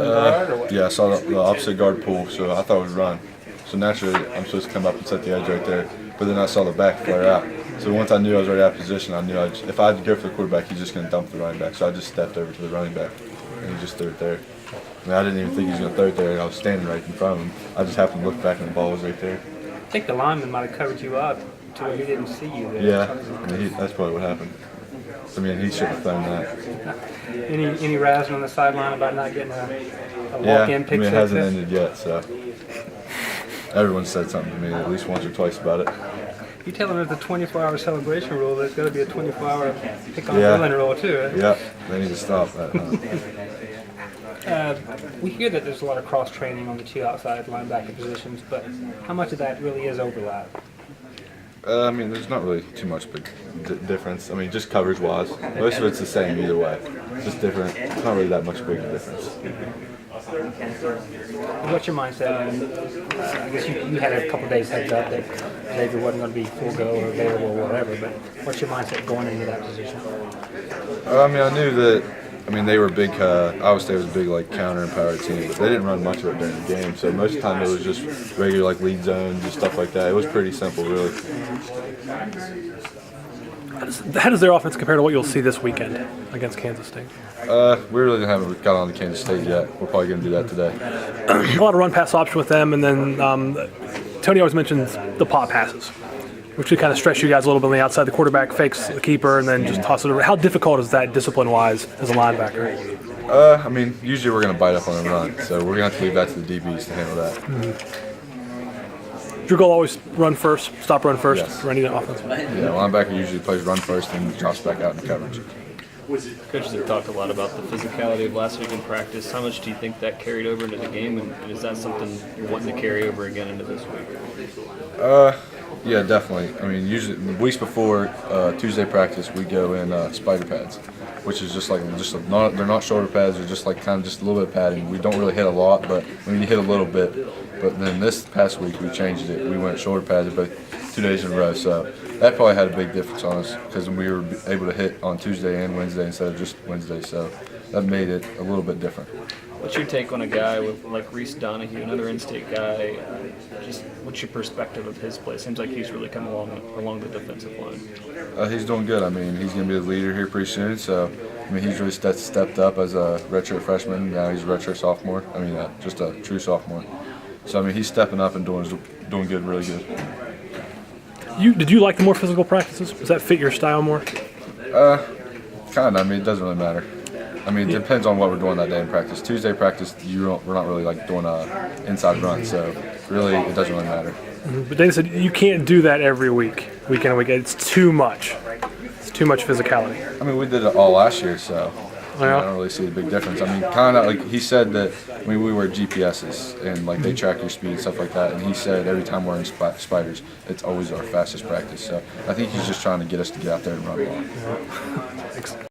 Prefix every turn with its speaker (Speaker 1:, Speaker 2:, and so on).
Speaker 1: guard or what?
Speaker 2: Yeah, I saw the opposite guard pull, so I thought it was run. So naturally, I'm supposed to come up and set the edge right there. But then I saw the back flare out. So once I knew I was already out of position, I knew if I had to go for the quarterback, he's just going to dump the running back. So I just stepped over to the running back, and he just threw it there. I mean, I didn't even think he was going to throw it there, and I was standing right in front of him. I just happened to look back, and the ball was right there.
Speaker 1: I think the lineman might have covered you up to where he didn't see you there.
Speaker 2: Yeah, I mean, that's probably what happened. I mean, he should have thrown that.
Speaker 1: Any razzing on the sideline about not getting a walk-in pick
Speaker 2: I mean, it
Speaker 1: six?
Speaker 2: hasn't ended yet, so everyone said something to me at least once or twice about it.
Speaker 1: You tell them there's a 24-hour celebration rule. There's got to be a 24-hour pick-on-Dylan rule too, right?
Speaker 2: Yeah, they need to stop that.
Speaker 1: We hear that there's a lot of cross-training on the two outside linebacker positions, but how much of that really is overlap?
Speaker 2: I mean, there's not really too much big difference. I mean, just coverage-wise, most of it's the same either way. It's just different. It's not really that much big difference.
Speaker 1: What's your mindset? I guess you had a couple days heads up that Xavier wasn't going to be full go or available or whatever, but what's your mindset going into that position?
Speaker 2: I mean, I knew that. I mean, they were big. Iowa State was a big counter and power team, but they didn't run much of it during the game. So most of the time it was just regular lead zones and stuff like that. It was pretty simple, really.
Speaker 3: How does their offense compare to what you'll see this weekend against Kansas State?
Speaker 2: We really haven't got on to Kansas State yet. We're probably going to do that today.
Speaker 3: A lot of run-pass option with them, and then Tony always mentions the pop passes, which could kind of stress you guys a little bit on the outside. The quarterback fakes the keeper and then just toss it over. How difficult is that discipline-wise as a linebacker?
Speaker 2: I mean, usually we're going to bite up on a run, so we're going to have to leave that to the DBs to handle that.
Speaker 3: Your goal always run first, stop run first,
Speaker 2: Yes.
Speaker 3: or any offense?
Speaker 2: Yeah, linebacker usually plays run first and drops back out in coverage.
Speaker 4: Coaches have talked a lot about the physicality of last week in practice. How much do you think that carried over into the game, and is that something you're wanting to carry over again into this week?
Speaker 2: Yeah, definitely. I mean, usually weeks before Tuesday practice, we go in spider pads, which is they're not shoulder pads. They're just kind of just a little bit of padding. We don't really hit a lot, but we hit a little bit. But then this past week we changed it. We went shoulder pads about 2 days in a row. So that probably had a big difference on us because we were able to hit on Tuesday and Wednesday instead of just Wednesday. So that made it a little bit different.
Speaker 4: What's your take on a guy like Reese Donahue, another in-state guy? Just what's your perspective of his play? Seems like he's really come along the defensive line.
Speaker 2: He's doing good. I mean, he's going to be the leader here pretty soon. So, I mean, he's really stepped up as a redshirt freshman. Now he's a redshirt sophomore. I mean, just a true sophomore. So, I mean, he's stepping up and doing good, really good.
Speaker 3: Did you like the more physical practices? Does that fit your style more?
Speaker 2: Kind of. I mean, it doesn't really matter. I mean, it depends on what we're doing that day in practice. Tuesday practice, we're not really doing a inside run, so really it doesn't really matter.
Speaker 3: But they said you can't do that every week, week in and week out. It's too much. It's too much physicality.
Speaker 2: I mean, we did it all last year, so
Speaker 3: Yeah.
Speaker 2: I don't really see the big difference. I mean, kind of he said that. I mean, we wear GPSs and they track your speed and stuff like that. And he said every time we're in spiders, it's always our fastest practice. So I think he's just trying to get us to get out there and run the ball.
Speaker 3: Thanks.